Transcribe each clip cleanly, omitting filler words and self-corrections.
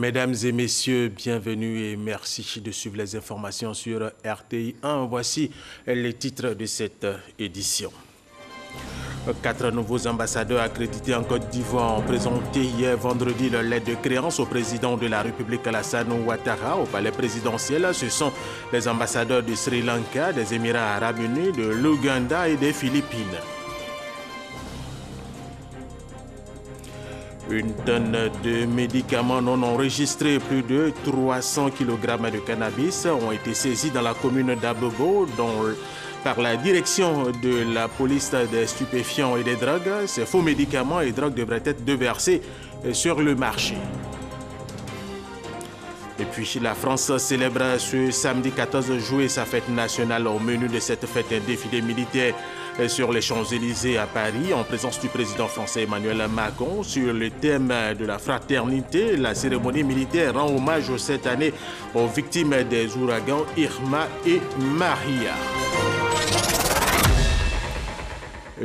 Mesdames et messieurs, bienvenue et merci de suivre les informations sur RTI 1. Voici les titres de cette édition. 4 nouveaux ambassadeurs accrédités en Côte d'Ivoire ont présenté hier vendredi leur lettre de créance au président de la République Alassane Ouattara au palais présidentiel. Ce sont les ambassadeurs du Sri Lanka, des Émirats arabes unis, de l'Ouganda et des Philippines. Une tonne de médicaments non enregistrés, plus de 300 kg de cannabis ont été saisis dans la commune d'Abobo par la direction de la police des stupéfiants et des drogues. Ces faux médicaments et drogues devraient être déversés sur le marché. Et puis la France célèbre ce samedi 14 juillet sa fête nationale. Au menu de cette fête, un défilé militaire sur les Champs-Élysées à Paris en présence du président français Emmanuel Macron sur le thème de la fraternité. La cérémonie militaire rend hommage cette année aux victimes des ouragans Irma et Maria.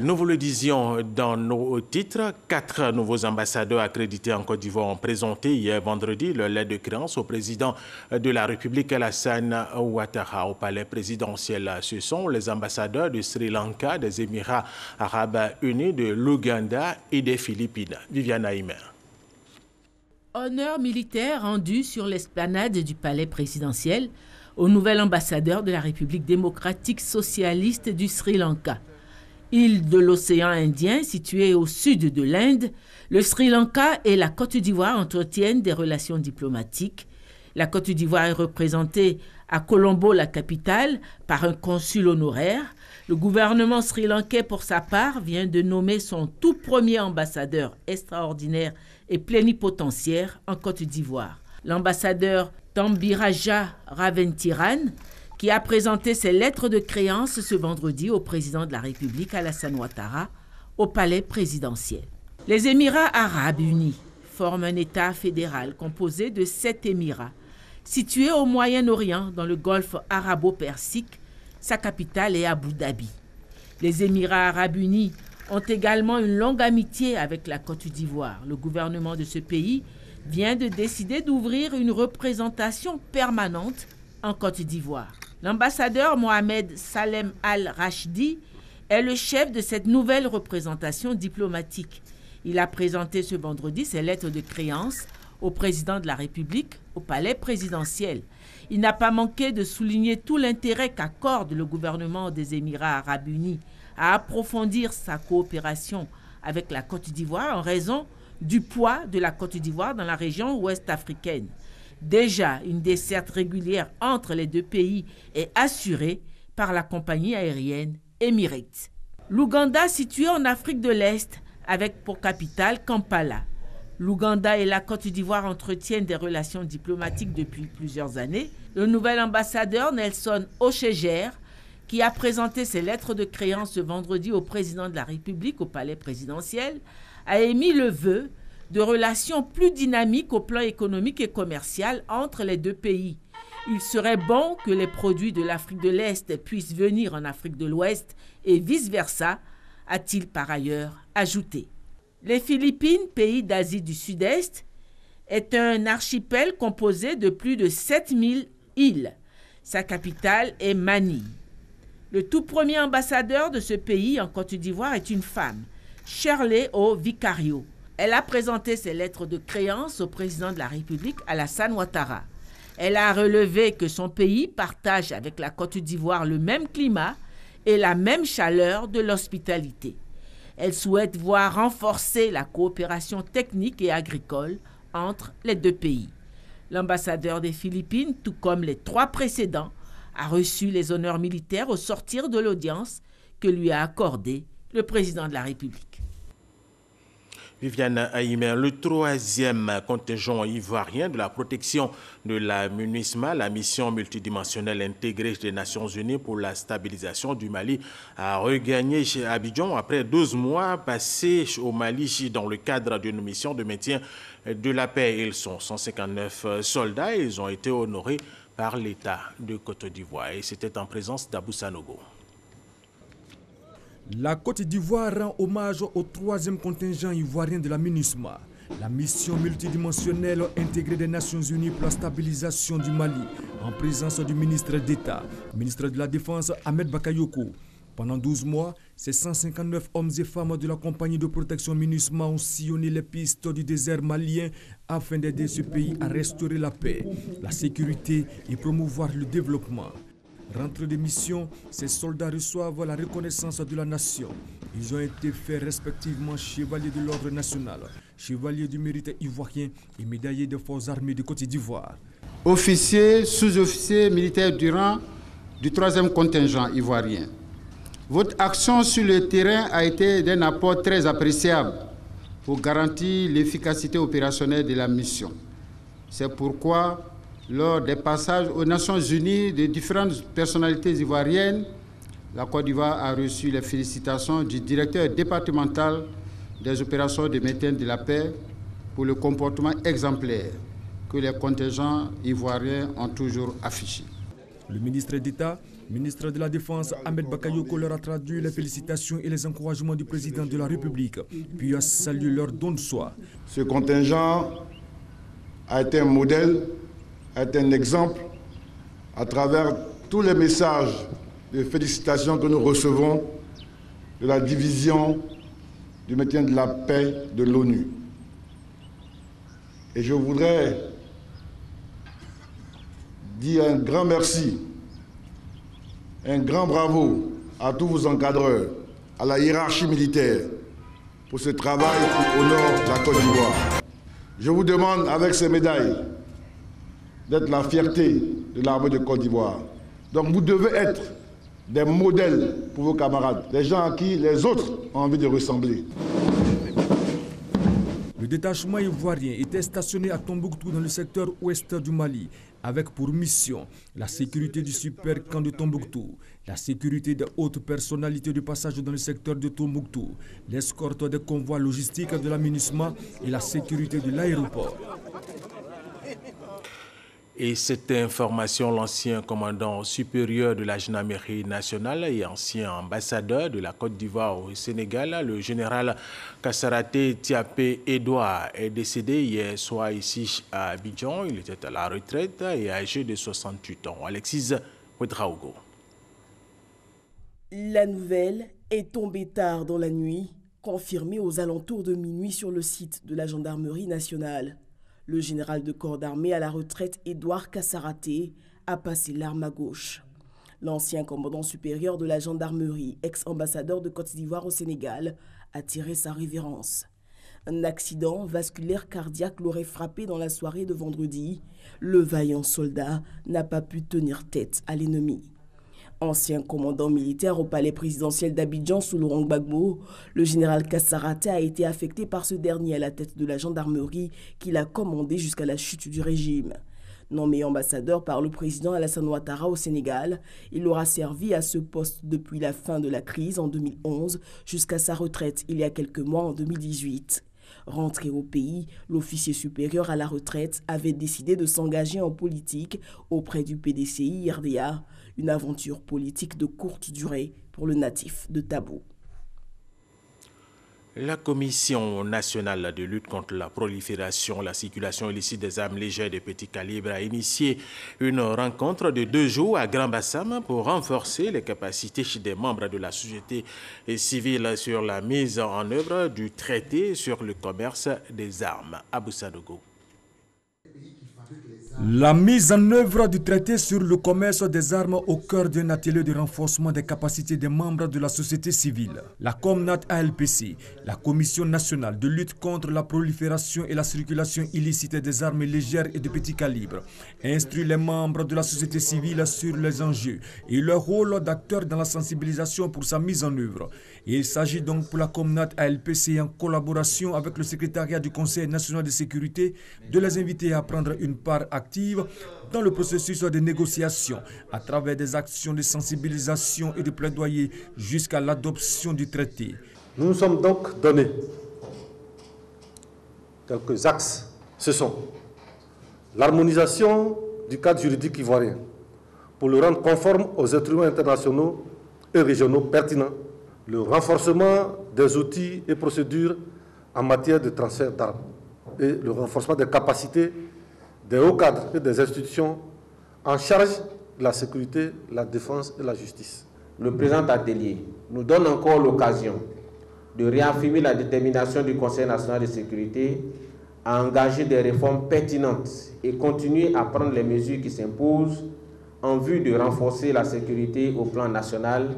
Nous vous le disions dans nos titres, 4 nouveaux ambassadeurs accrédités en Côte d'Ivoire ont présenté hier vendredi leur lettre de créance au président de la République Alassane Ouattara au palais présidentiel. Ce sont les ambassadeurs du Sri Lanka, des Émirats arabes unis, de l'Ouganda et des Philippines. Viviane Aïmer. Honneur militaire rendu sur l'esplanade du palais présidentiel au nouvel ambassadeur de la République démocratique socialiste du Sri Lanka. Île de l'océan Indien, située au sud de l'Inde, le Sri Lanka et la Côte d'Ivoire entretiennent des relations diplomatiques. La Côte d'Ivoire est représentée à Colombo, la capitale, par un consul honoraire. Le gouvernement sri-lankais, pour sa part, vient de nommer son tout premier ambassadeur extraordinaire et plénipotentiaire en Côte d'Ivoire. L'ambassadeur Tambiraja Raventiran, qui a présenté ses lettres de créance ce vendredi au président de la République Alassane Ouattara au palais présidentiel. Les Émirats arabes unis forment un État fédéral composé de 7 Émirats, situés au Moyen-Orient dans le golfe arabo-persique. Sa capitale est Abu Dhabi. Les Émirats arabes unis ont également une longue amitié avec la Côte d'Ivoire. Le gouvernement de ce pays vient de décider d'ouvrir une représentation permanente en Côte d'Ivoire. L'ambassadeur Mohamed Salem Al-Rachdi est le chef de cette nouvelle représentation diplomatique. Il a présenté ce vendredi ses lettres de créance au président de la République au palais présidentiel. Il n'a pas manqué de souligner tout l'intérêt qu'accorde le gouvernement des Émirats arabes unis à approfondir sa coopération avec la Côte d'Ivoire en raison du poids de la Côte d'Ivoire dans la région ouest africaine. Déjà, une desserte régulière entre les deux pays est assurée par la compagnie aérienne Emirates. L'Ouganda, situé en Afrique de l'Est, avec pour capitale Kampala. L'Ouganda et la Côte d'Ivoire entretiennent des relations diplomatiques depuis plusieurs années. Le nouvel ambassadeur Nelson Ocheger, qui a présenté ses lettres de créance ce vendredi au président de la République au palais présidentiel, a émis le vœu de relations plus dynamiques au plan économique et commercial entre les deux pays. Il serait bon que les produits de l'Afrique de l'Est puissent venir en Afrique de l'Ouest et vice-versa, a-t-il par ailleurs ajouté. Les Philippines, pays d'Asie du Sud-Est, est un archipel composé de plus de 7000 îles. Sa capitale est Manille. Le tout premier ambassadeur de ce pays en Côte d'Ivoire est une femme, Shirley O. Vicario. Elle a présenté ses lettres de créance au président de la République, Alassane Ouattara. Elle a relevé que son pays partage avec la Côte d'Ivoire le même climat et la même chaleur de l'hospitalité. Elle souhaite voir renforcer la coopération technique et agricole entre les deux pays. L'ambassadeur des Philippines, tout comme les 3 précédents, a reçu les honneurs militaires au sortir de l'audience que lui a accordée le président de la République. Viviane Aïmer, le 3e contingent ivoirien de la protection de la MINUSMA, la mission multidimensionnelle intégrée des Nations Unies pour la stabilisation du Mali, a regagné chez Abidjan après 12 mois passés au Mali dans le cadre d'une mission de maintien de la paix. Ils sont 159 soldats et ils ont été honorés par l'État de Côte d'Ivoire. Et c'était en présence d'Abou Sanogo. La Côte d'Ivoire rend hommage au 3e contingent ivoirien de la MINUSMA. La mission multidimensionnelle intégrée des Nations Unies pour la stabilisation du Mali, en présence du ministre d'État, ministre de la Défense Ahmed Bakayoko. Pendant 12 mois, ces 159 hommes et femmes de la compagnie de protection MINUSMA ont sillonné les pistes du désert malien afin d'aider ce pays à restaurer la paix, la sécurité et promouvoir le développement. Rentrés des missions, ces soldats reçoivent la reconnaissance de la nation. Ils ont été faits respectivement chevaliers de l'ordre national, chevaliers du mérite ivoirien et médaillés des forces armées de Côte d'Ivoire. Officiers, sous-officiers militaires du rang du 3e contingent ivoirien. Votre action sur le terrain a été d'un apport très appréciable pour garantir l'efficacité opérationnelle de la mission. C'est pourquoi, lors des passages aux Nations Unies de différentes personnalités ivoiriennes, la Côte d'Ivoire a reçu les félicitations du directeur départemental des opérations de maintien de la paix pour le comportement exemplaire que les contingents ivoiriens ont toujours affiché. Le ministre d'État, ministre de la Défense Ahmed Bakayoko leur a traduit les félicitations et les encouragements du président de la République, puis a salué leur don de soi. Ce contingent a été un modèle, a été un exemple à travers tous les messages de félicitations que nous recevons de la division du maintien de la paix de l'ONU. Et je voudrais dire un grand merci, un grand bravo à tous vos encadreurs, à la hiérarchie militaire, pour ce travail qui honore la Côte d'Ivoire. Je vous demande, avec ces médailles, d'être la fierté de l'armée de Côte d'Ivoire. Donc vous devez être des modèles pour vos camarades, des gens à qui les autres ont envie de ressembler. Le détachement ivoirien était stationné à Tombouctou dans le secteur ouest du Mali, avec pour mission la sécurité du super camp de Tombouctou, la sécurité des hautes personnalités de passage dans le secteur de Tombouctou, l'escorte des convois logistiques de la MINUSMA et la sécurité de l'aéroport. Et cette information, l'ancien commandant supérieur de la gendarmerie nationale et ancien ambassadeur de la Côte d'Ivoire au Sénégal, le général Kassaraté Tiapé Edouard, est décédé hier soir ici à Abidjan. Il était à la retraite et âgé de 68 ans. Alexis Ouedraogo. La nouvelle est tombée tard dans la nuit, confirmée aux alentours de minuit sur le site de la gendarmerie nationale. Le général de corps d'armée à la retraite Edouard Kassaraté a passé l'arme à gauche. L'ancien commandant supérieur de la gendarmerie, ex-ambassadeur de Côte d'Ivoire au Sénégal, a tiré sa révérence. Un accident vasculaire cardiaque l'aurait frappé dans la soirée de vendredi. Le vaillant soldat n'a pas pu tenir tête à l'ennemi. Ancien commandant militaire au palais présidentiel d'Abidjan sous Laurent Gbagbo, le général Kassaraté a été affecté par ce dernier à la tête de la gendarmerie qu'il a commandé jusqu'à la chute du régime. Nommé ambassadeur par le président Alassane Ouattara au Sénégal, il aura servi à ce poste depuis la fin de la crise en 2011 jusqu'à sa retraite il y a quelques mois en 2018. Rentré au pays, l'officier supérieur à la retraite avait décidé de s'engager en politique auprès du PDCI-RDA, une aventure politique de courte durée pour le natif de Tabou. La Commission nationale de lutte contre la prolifération, la circulation illicite des armes légères de petit calibre a initié une rencontre de 2 jours à Grand-Bassam pour renforcer les capacités des membres de la société civile sur la mise en œuvre du traité sur le commerce des armes. Abou Sadogo. La mise en œuvre du traité sur le commerce des armes au cœur d'un atelier de renforcement des capacités des membres de la société civile. La COMNAT ALPC, la Commission nationale de lutte contre la prolifération et la circulation illicite des armes légères et de petit calibre, instruit les membres de la société civile sur les enjeux et leur rôle d'acteur dans la sensibilisation pour sa mise en œuvre. Il s'agit donc pour la COMNAT ALPC en collaboration avec le secrétariat du Conseil national de sécurité de les inviter à prendre une part active dans le processus de négociation à travers des actions de sensibilisation et de plaidoyer jusqu'à l'adoption du traité. Nous nous sommes donc donné quelques axes. Ce sont l'harmonisation du cadre juridique ivoirien pour le rendre conforme aux instruments internationaux et régionaux pertinents, le renforcement des outils et procédures en matière de transfert d'armes, et le renforcement des capacités des hauts cadres et des institutions en charge de la sécurité, la défense et la justice. Le présent atelier nous donne encore l'occasion de réaffirmer la détermination du Conseil national de sécurité à engager des réformes pertinentes et continuer à prendre les mesures qui s'imposent en vue de renforcer la sécurité au plan national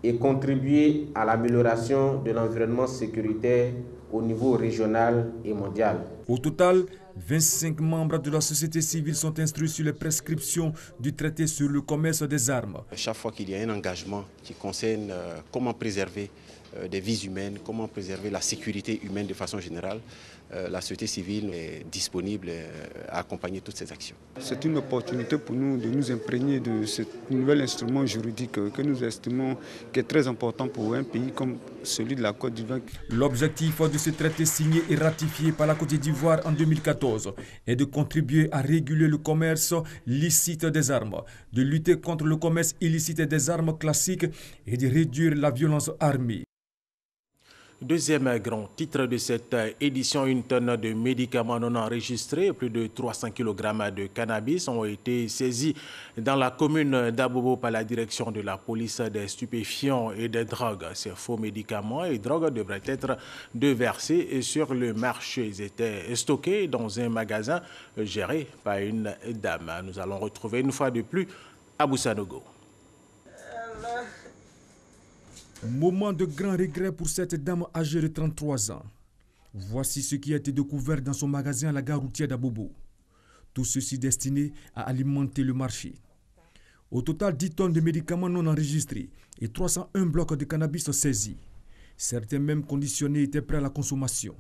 et contribuer à l'amélioration de l'environnement sécuritaire au niveau régional et mondial. Au total, 25 membres de la société civile sont instruits sur les prescriptions du traité sur le commerce des armes. Chaque fois qu'il y a un engagement qui concerne comment préserver des vies humaines, comment préserver la sécurité humaine de façon générale, la société civile est disponible à accompagner toutes ces actions. C'est une opportunité pour nous de nous imprégner de ce nouvel instrument juridique que nous estimons qui est très important pour un pays comme celui de la Côte d'Ivoire. L'objectif de ce traité signé et ratifié par la Côte d'Ivoire en 2014 est de contribuer à réguler le commerce licite des armes, de lutter contre le commerce illicite des armes classiques et de réduire la violence armée. Deuxième grand titre de cette édition, une tonne de médicaments non enregistrés et plus de 300 kg de cannabis ont été saisis dans la commune d'Abobo par la direction de la police des stupéfiants et des drogues. Ces faux médicaments et drogues devraient être déversés sur le marché. Ils étaient stockés dans un magasin géré par une dame. Nous allons retrouver une fois de plus Abou Sanogo. Moment de grand regret pour cette dame âgée de 33 ans. Voici ce qui a été découvert dans son magasin à la gare routière d'Abobo. Tout ceci destiné à alimenter le marché. Au total, 10 tonnes de médicaments non enregistrés et 301 blocs de cannabis saisis. Certains même conditionnés étaient prêts à la consommation.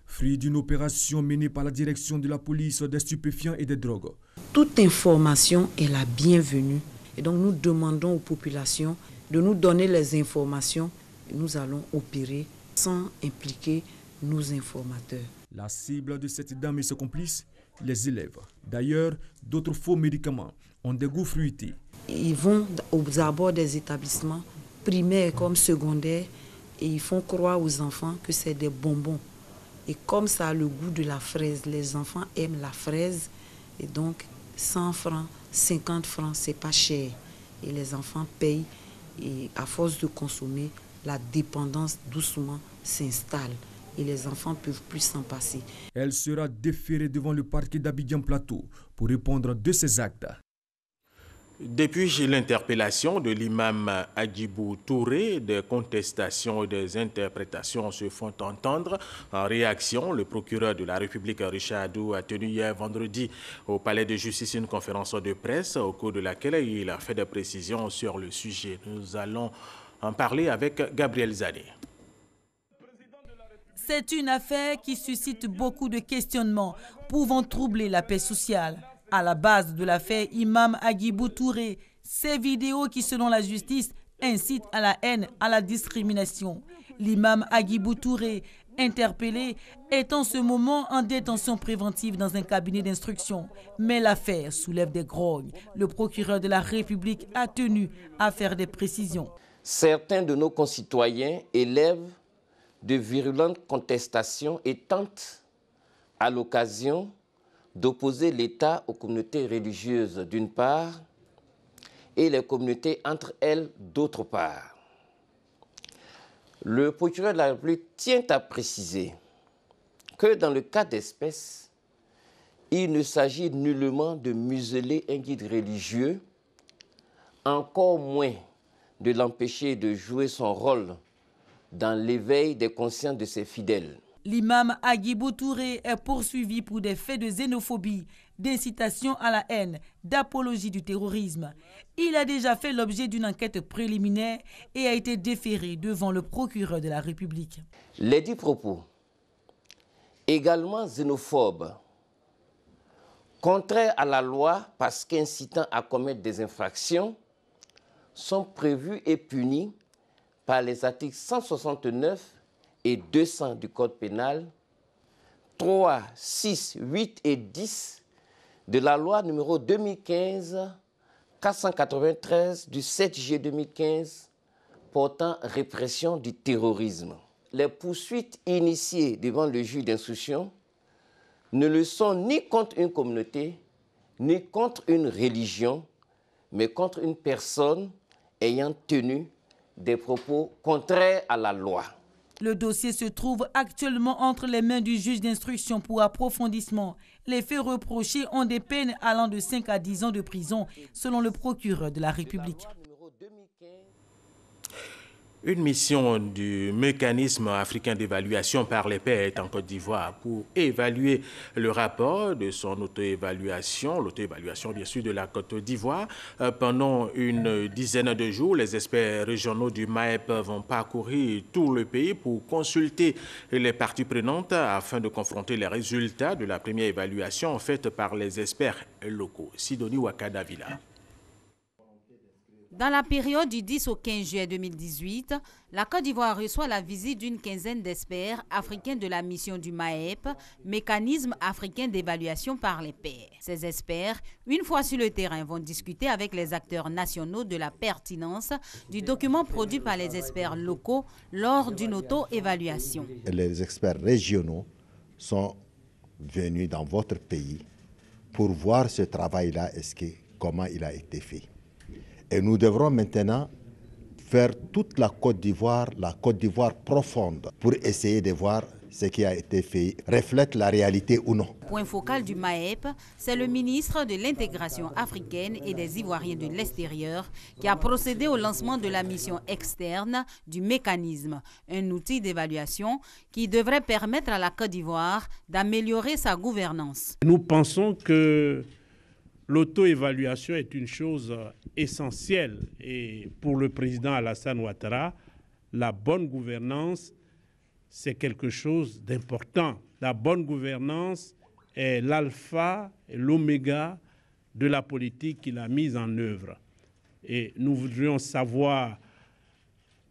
Fruit d'une opération menée par la direction de la police des stupéfiants et des drogues. Toute information est la bienvenue. Et donc nous demandons aux populations de nous donner les informations et nous allons opérer sans impliquer nos informateurs. La cible de cette dame et ses complices, les élèves. D'ailleurs, d'autres faux médicaments ont des goûts fruités. Ils vont aux abords des établissements primaires comme secondaires et ils font croire aux enfants que c'est des bonbons. Et comme ça a le goût de la fraise, les enfants aiment la fraise et donc 100 francs, 50 francs, c'est pas cher. Et les enfants payent. Et à force de consommer, la dépendance doucement s'installe et les enfants ne peuvent plus s'en passer. Elle sera déférée devant le parquet d'Abidjan Plateau pour répondre de ses actes. Depuis l'interpellation de l'imam Agibou Touré, des contestations et des interprétations se font entendre. En réaction, le procureur de la République, Richard Adou, a tenu hier vendredi au palais de justice une conférence de presse au cours de laquelle il a fait des précisions sur le sujet. Nous allons en parler avec Gabriel Zané. C'est une affaire qui suscite beaucoup de questionnements pouvant troubler la paix sociale. À la base de l'affaire Imam Agibou Touré, ces vidéos qui, selon la justice, incitent à la haine, à la discrimination. L'imam Agibou Touré, interpellé, est en ce moment en détention préventive dans un cabinet d'instruction. Mais l'affaire soulève des grognes. Le procureur de la République a tenu à faire des précisions. Certains de nos concitoyens élèvent de virulentes contestations et tentent, à l'occasion, d'opposer l'État aux communautés religieuses d'une part et les communautés entre elles d'autre part. Le procureur de la République tient à préciser que dans le cas d'espèce, il ne s'agit nullement de museler un guide religieux, encore moins de l'empêcher de jouer son rôle dans l'éveil des consciences de ses fidèles. L'imam Agibou Touré est poursuivi pour des faits de xénophobie, d'incitation à la haine, d'apologie du terrorisme. Il a déjà fait l'objet d'une enquête préliminaire et a été déféré devant le procureur de la République. Les dits propos, également xénophobes, contraires à la loi parce qu'incitant à commettre des infractions, sont prévus et punis par les articles 169 et 200 du Code pénal, 3, 6, 8 et 10 de la loi numéro 2015-493 du 7 juillet 2015 portant répression du terrorisme. Les poursuites initiées devant le juge d'instruction ne le sont ni contre une communauté, ni contre une religion, mais contre une personne ayant tenu des propos contraires à la loi. Le dossier se trouve actuellement entre les mains du juge d'instruction pour approfondissement. Les faits reprochés ont des peines allant de 5 à 10 ans de prison, selon le procureur de la République. Une mission du mécanisme africain d'évaluation par les pairs est en Côte d'Ivoire pour évaluer le rapport de son auto-évaluation, l'auto-évaluation bien sûr de la Côte d'Ivoire. Pendant une dizaine de jours, les experts régionaux du MAEP vont parcourir tout le pays pour consulter les parties prenantes afin de confronter les résultats de la première évaluation faite par les experts locaux. Sidonie Wakadavila. Dans la période du 10 au 15 juillet 2018, la Côte d'Ivoire reçoit la visite d'une quinzaine d'experts africains de la mission du MAEP, mécanisme africain d'évaluation par les pairs. Ces experts, une fois sur le terrain, vont discuter avec les acteurs nationaux de la pertinence du document produit par les experts locaux lors d'une auto-évaluation. Les experts régionaux sont venus dans votre pays pour voir ce travail-là, comment il a été fait. Et nous devrons maintenant faire toute la Côte d'Ivoire profonde, pour essayer de voir ce qui a été fait reflète la réalité ou non. Point focal du MAEP, c'est le ministre de l'intégration africaine et des Ivoiriens de l'extérieur qui a procédé au lancement de la mission externe du mécanisme, un outil d'évaluation qui devrait permettre à la Côte d'Ivoire d'améliorer sa gouvernance. Nous pensons que l'auto-évaluation est une chose essentielle et pour le président Alassane Ouattara, la bonne gouvernance, c'est quelque chose d'important. La bonne gouvernance est l'alpha et l'oméga de la politique qu'il a mise en œuvre. Et nous voudrions savoir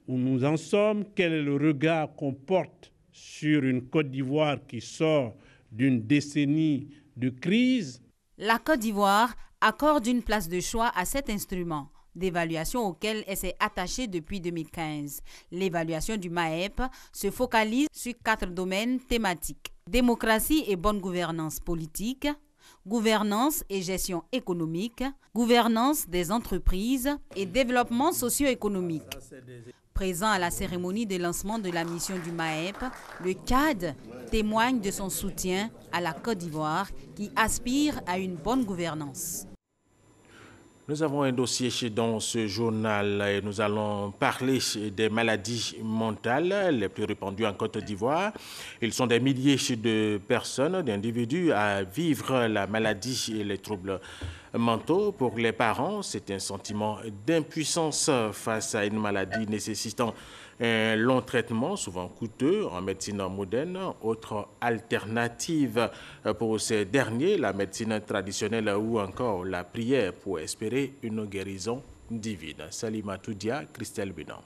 où nous en sommes, quel est le regard qu'on porte sur une Côte d'Ivoire qui sort d'une décennie de crise. La Côte d'Ivoire accorde une place de choix à cet instrument d'évaluation auquel elle s'est attachée depuis 2015. L'évaluation du MAEP se focalise sur 4 domaines thématiques: démocratie et bonne gouvernance politique, gouvernance et gestion économique, gouvernance des entreprises et développement socio-économique. Présent à la cérémonie de lancement de la mission du MAEP, le CAD témoigne de son soutien à la Côte d'Ivoire qui aspire à une bonne gouvernance. Nous avons un dossier dans ce journal et nous allons parler des maladies mentales les plus répandues en Côte d'Ivoire. Ils sont des milliers de personnes, d'individus à vivre la maladie et les troubles mentaux. Pour les parents, c'est un sentiment d'impuissance face à une maladie nécessitant un long traitement, souvent coûteux en médecine moderne. Autre alternative pour ces derniers, la médecine traditionnelle ou encore la prière pour espérer une guérison divine. Salima Toudia, Christelle Benan.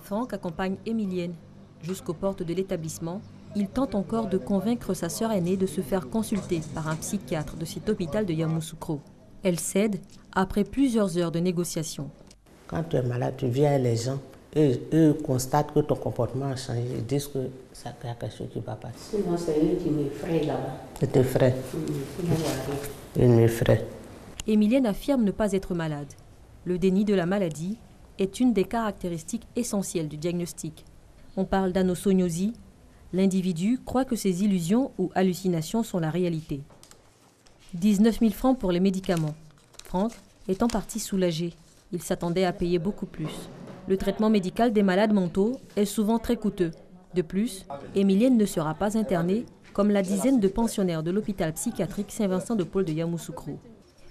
Franck accompagne Emilienne jusqu'aux portes de l'établissement. Il tente encore de convaincre sa sœur aînée de se faire consulter par un psychiatre de cet hôpital de Yamoussoukro. Elle cède après plusieurs heures de négociations. Quand tu es malade, tu viens à les gens et eux constatent que ton comportement a changé. Ils disent que ça y a quelque chose qui ne va pas. Sinon, c'est eux qui m'effraient là-bas. Ils t'effraient. Ils m'effraient. Emilienne affirme ne pas être malade. Le déni de la maladie est une des caractéristiques essentielles du diagnostic. On parle d'anosognosie. L'individu croit que ses illusions ou hallucinations sont la réalité. 19 000 francs pour les médicaments. Franck est en partie soulagé. Il s'attendait à payer beaucoup plus. Le traitement médical des malades mentaux est souvent très coûteux. De plus, Emilienne ne sera pas internée comme la dizaine de pensionnaires de l'hôpital psychiatrique Saint-Vincent-de-Paul de Yamoussoukro.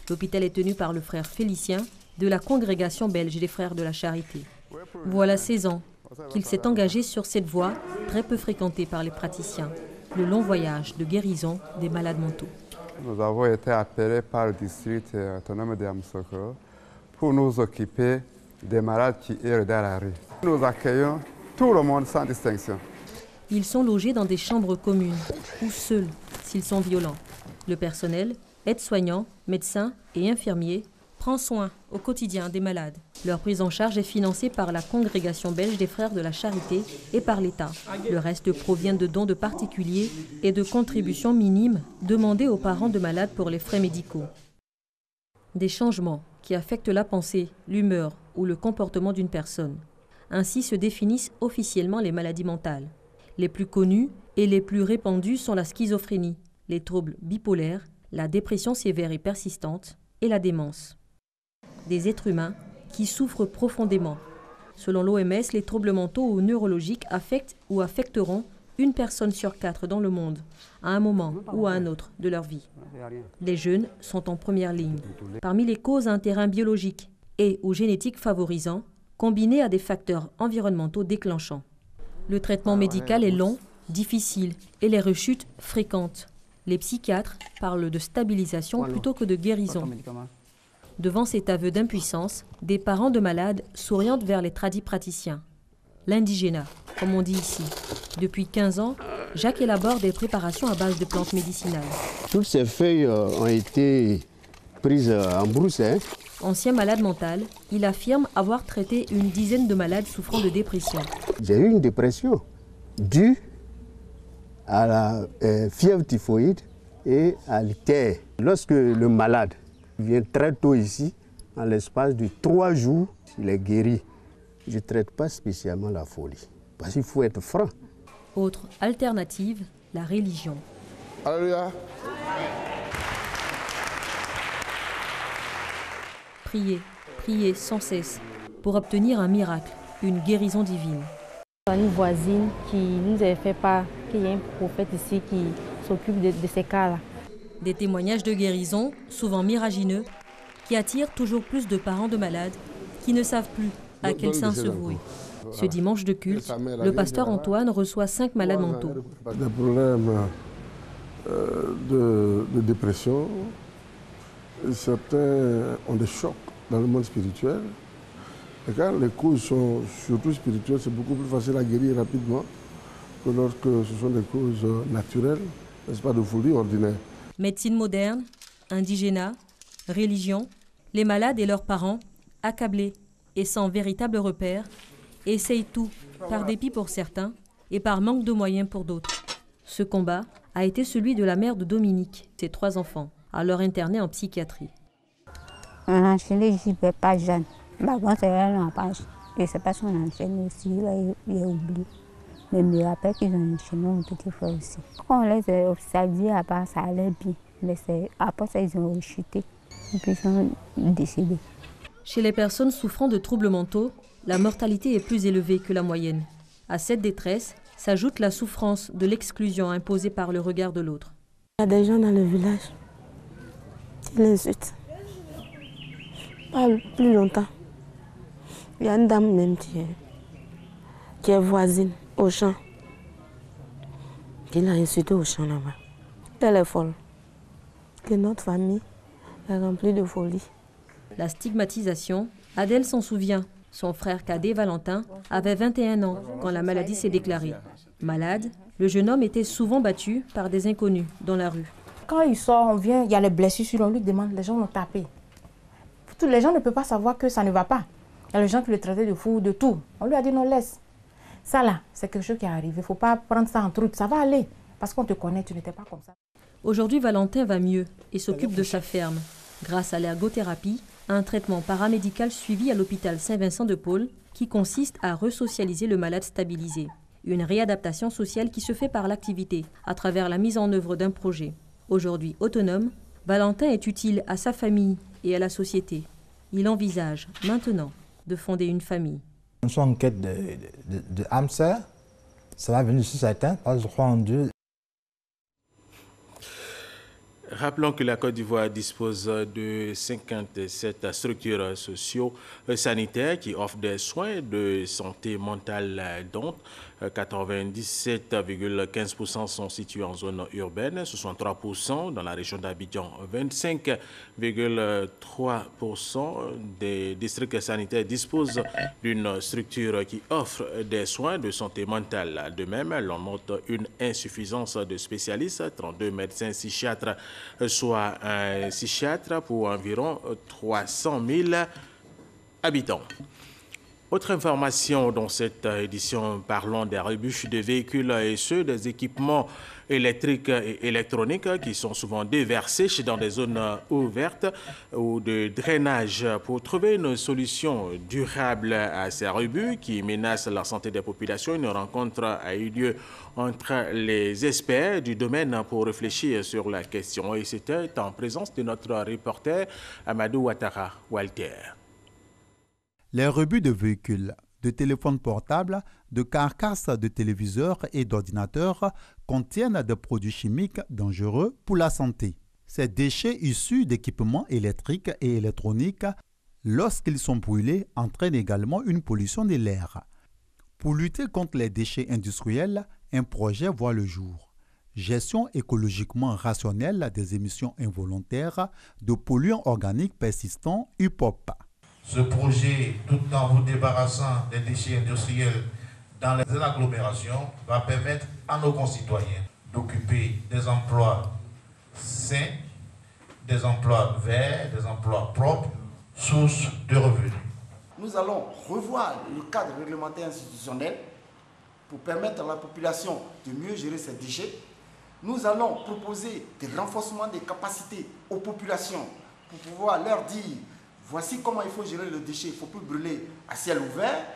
L'hôpital est tenu par le frère Félicien de la congrégation belge des Frères de la Charité. Voilà 16 ans qu'il s'est engagé sur cette voie très peu fréquentée par les praticiens, le long voyage de guérison des malades mentaux. Nous avons été appelés par le district autonome de Yamoussoukro pour nous occuper des malades qui errent dans la rue. Nous accueillons tout le monde sans distinction. Ils sont logés dans des chambres communes ou seuls s'ils sont violents. Le personnel, aides-soignants, médecins et infirmiers prend soin au quotidien des malades. Leur prise en charge est financée par la Congrégation belge des Frères de la Charité et par l'État. Le reste provient de dons de particuliers et de contributions minimes demandées aux parents de malades pour les frais médicaux. Des changements qui affectent la pensée, l'humeur ou le comportement d'une personne. Ainsi se définissent officiellement les maladies mentales. Les plus connues et les plus répandues sont la schizophrénie, les troubles bipolaires, la dépression sévère et persistante et la démence. Des êtres humains qui souffrent profondément. Selon l'OMS, les troubles mentaux ou neurologiques affectent ou affecteront une personne sur 4 dans le monde, à un moment ou à un autre de leur vie. Les jeunes sont en première ligne. Parmi les causes à un terrain biologique et ou génétique favorisant, combinées à des facteurs environnementaux déclenchants. Le traitement médical est long, difficile et les rechutes fréquentes. Les psychiatres parlent de stabilisation plutôt que de guérison. Devant cet aveu d'impuissance, des parents de malades s'orientent vers les tradipraticiens. L'indigénat, comme on dit ici. Depuis 15 ans, Jacques élabore des préparations à base de plantes médicinales. Toutes ces feuilles ont été prises en brousse. Ancien malade mental, il affirme avoir traité une dizaine de malades souffrant de dépression. J'ai eu une dépression due à la fièvre typhoïde et à l'ictère. Lorsque le malade vient très tôt ici, en l'espace de 3 jours, il est guéri. Je ne traite pas spécialement la folie, parce qu'il faut être franc. Autre alternative, la religion. Alléluia. Prier, prier sans cesse pour obtenir un miracle, une guérison divine. Une voisine qui nous avait fait part qu'il y a un prophète ici qui s'occupe de ces cas-là. Des témoignages de guérison, souvent miragineux, qui attirent toujours plus de parents de malades qui ne savent plus à quel saint se vouer. Ce dimanche de culte, le pasteur Antoine reçoit 5 malades mentaux. Des problèmes de dépression. Certains ont des chocs dans le monde spirituel. Et quand les causes sont surtout spirituelles, c'est beaucoup plus facile à guérir rapidement que lorsque ce sont des causes naturelles, n'est-ce pas, de folie ordinaire. Médecine moderne, indigénat, religion, les malades et leurs parents, accablés et sans véritable repère, essayent tout, par dépit pour certains et par manque de moyens pour d'autres. Ce combat a été celui de la mère de Dominique, ses 3 enfants, alors internés en psychiatrie. On a enchaîné, je ne vais pas jeune. Bon, c'est elle en page. Je ne sais pas si on a enchaîné aussi, là, il a oublié. Mais je me rappelle qu'ils ont enchaîné mon petit frère aussi. Quand on les a officialisés, ça allait bien. Mais après ça, ils ont rechuté. Et puis ils sont décédés. Chez les personnes souffrant de troubles mentaux, la mortalité est plus élevée que la moyenne. À cette détresse s'ajoute la souffrance de l'exclusion imposée par le regard de l'autre. Il y a des gens dans le village qui l'insultent. Pas plus longtemps. Il y a une dame même qui est voisine au champ. Qui l'a insultée au champ là-bas. Elle est folle. Que notre famille est remplie de folie. La stigmatisation, Adèle s'en souvient. Son frère cadet Valentin avait 21 ans quand la maladie s'est déclarée. Malade, le jeune homme était souvent battu par des inconnus dans la rue. Quand il sort, on vient, il y a les blessures sur lui, on lui demande, les gens l'ont tapé. Tous les gens ne peuvent pas savoir que ça ne va pas. Il y a les gens qui le traitaient de fou, de tout. On lui a dit non, laisse. Ça là, c'est quelque chose qui est arrivé. Il ne faut pas prendre ça en truc. Ça va aller. Parce qu'on te connaît, tu n'étais pas comme ça. Aujourd'hui, Valentin va mieux et s'occupe de sa ferme. Grâce à l'ergothérapie, un traitement paramédical suivi à l'hôpital Saint-Vincent de Paul qui consiste à resocialiser le malade stabilisé. Une réadaptation sociale qui se fait par l'activité, à travers la mise en œuvre d'un projet. Aujourd'hui autonome, Valentin est utile à sa famille et à la société. Il envisage maintenant de fonder une famille. Nous sommes en quête de âme sœur. Ça va venir sur certains, parce que je crois en Dieu. Rappelons que la Côte d'Ivoire dispose de 57 structures socio-sanitaires qui offrent des soins de santé mentale, dont 97,15% sont situés en zone urbaine, 63% dans la région d'Abidjan, 25,3% des districts sanitaires disposent d'une structure qui offre des soins de santé mentale. De même, l'on note une insuffisance de spécialistes, 32 médecins psychiatres, soit un psychiatre pour environ 300 000 habitants. Autre information dans cette édition, parlons des rebûches de véhicules et ceux des équipements électriques et électroniques qui sont souvent déversés dans des zones ouvertes ou de drainage. Pour trouver une solution durable à ces rebûches qui menacent la santé des populations, une rencontre a eu lieu entre les experts du domaine pour réfléchir sur la question. Et c'était en présence de notre reporter Amadou Ouattara Walter. Les rebûches de véhicules, de téléphones portables, de carcasses de téléviseurs et d'ordinateurs contiennent des produits chimiques dangereux pour la santé. Ces déchets issus d'équipements électriques et électroniques, lorsqu'ils sont brûlés, entraînent également une pollution de l'air. Pour lutter contre les déchets industriels, un projet voit le jour. Gestion écologiquement rationnelle des émissions involontaires de polluants organiques persistants UPOP. Ce projet, tout en vous débarrassant des déchets industriels dans les agglomérations, va permettre à nos concitoyens d'occuper des emplois sains, des emplois verts, des emplois propres, source de revenus. Nous allons revoir le cadre réglementaire institutionnel pour permettre à la population de mieux gérer ses déchets. Nous allons proposer des renforcements des capacités aux populations pour pouvoir leur dire voici comment il faut gérer le déchet. Il ne faut plus brûler à ciel ouvert,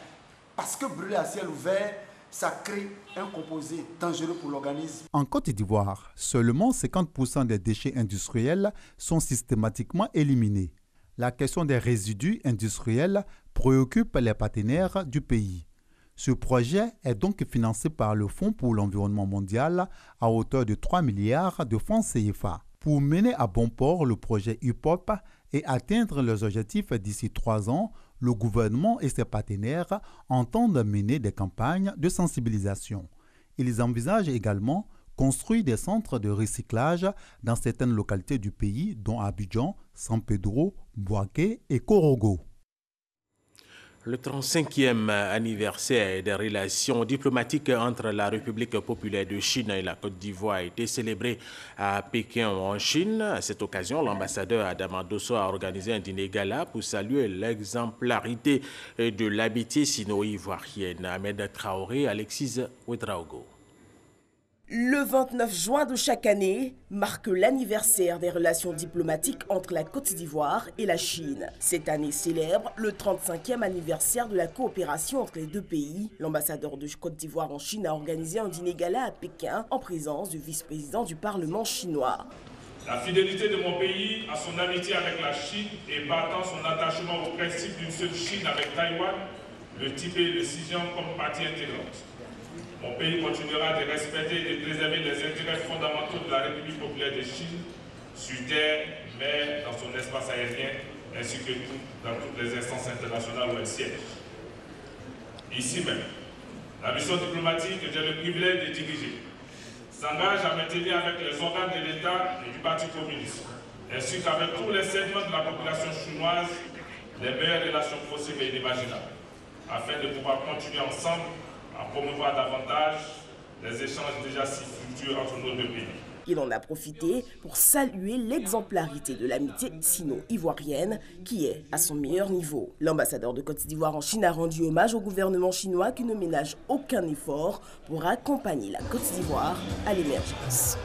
parce que brûler à ciel ouvert, ça crée un composé dangereux pour l'organisme. En Côte d'Ivoire, seulement 50% des déchets industriels sont systématiquement éliminés. La question des résidus industriels préoccupe les partenaires du pays. Ce projet est donc financé par le Fonds pour l'environnement mondial à hauteur de 3 milliards de francs CFA. Pour mener à bon port le projet UPOP et atteindre leurs objectifs d'ici 3 ans, le gouvernement et ses partenaires entendent mener des campagnes de sensibilisation. Ils envisagent également construire des centres de recyclage dans certaines localités du pays, dont Abidjan, San Pedro, Bouaké et Korogo. Le 35e anniversaire des relations diplomatiques entre la République populaire de Chine et la Côte d'Ivoire a été célébré à Pékin en Chine. À cette occasion, l'ambassadeur Adama Dosso a organisé un dîner gala pour saluer l'exemplarité de l'amitié sino-ivoirienne. Ahmed Traoré, Alexis Ouedraogo. Le 29 juin de chaque année marque l'anniversaire des relations diplomatiques entre la Côte d'Ivoire et la Chine. Cette année célèbre le 35e anniversaire de la coopération entre les deux pays. L'ambassadeur de Côte d'Ivoire en Chine a organisé un dîner gala à Pékin en présence du vice-président du Parlement chinois. La fidélité de mon pays à son amitié avec la Chine et battant son attachement au principe d'une seule Chine avec Taïwan, le Tibet et le Xinjiang comme partie intégrante. Mon pays continuera de respecter et de préserver les intérêts fondamentaux de la République populaire de Chine, sur terre, mer, dans son espace aérien, ainsi que dans toutes les instances internationales où elle siège. Ici même, la mission diplomatique que j'ai le privilège de diriger s'engage à maintenir avec les organes de l'État et du Parti communiste, ainsi qu'avec tous les segments de la population chinoise, les meilleures relations possibles et inimaginables, afin de pouvoir continuer ensemble à promouvoir davantage les échanges déjà si fructueux entre nos deux pays. Il en a profité pour saluer l'exemplarité de l'amitié sino-ivoirienne qui est à son meilleur niveau. L'ambassadeur de Côte d'Ivoire en Chine a rendu hommage au gouvernement chinois qui ne ménage aucun effort pour accompagner la Côte d'Ivoire à l'émergence.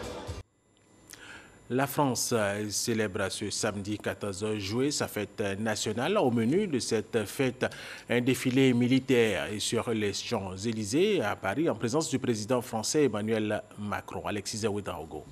La France célèbre ce samedi 14 juillet sa fête nationale. Au menu de cette fête, un défilé militaire et sur les Champs-Élysées à Paris en présence du président français Emmanuel Macron. Alexis Ouedraogo.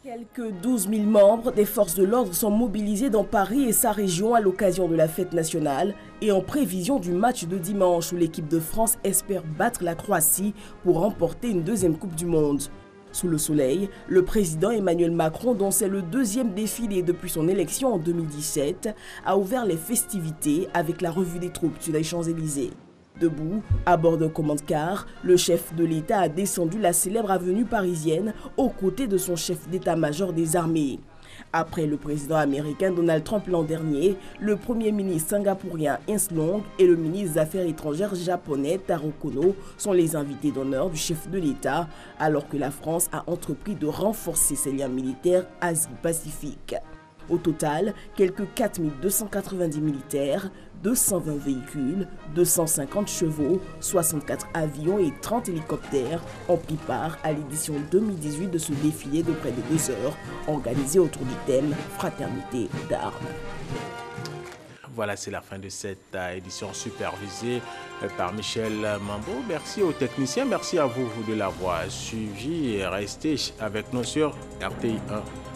Quelques 12 000 membres des forces de l'ordre sont mobilisés dans Paris et sa région à l'occasion de la fête nationale et en prévision du match de dimanche où l'équipe de France espère battre la Croatie pour remporter une deuxième Coupe du Monde. Sous le soleil, le président Emmanuel Macron, dont c'est le deuxième défilé depuis son élection en 2017, a ouvert les festivités avec la revue des troupes sur les Champs-Élysées. Debout, à bord d'un commande-car, le chef de l'État a descendu la célèbre avenue parisienne aux côtés de son chef d'état-major des armées. Après le président américain Donald Trump l'an dernier, le premier ministre singapourien Heng Loong et le ministre des Affaires étrangères japonais Taro Kono sont les invités d'honneur du chef de l'État, alors que la France a entrepris de renforcer ses liens militaires Asie-Pacifique. Au total, quelques 4290 militaires, 220 véhicules, 250 chevaux, 64 avions et 30 hélicoptères ont pris part à l'édition 2018 de ce défilé de près de 2 heures, organisé autour du thème « Fraternité d'armes ». Voilà, c'est la fin de cette édition supervisée par Michel Mambo. Merci aux techniciens, merci à vous de l'avoir suivi et restez avec nous sur RTI 1.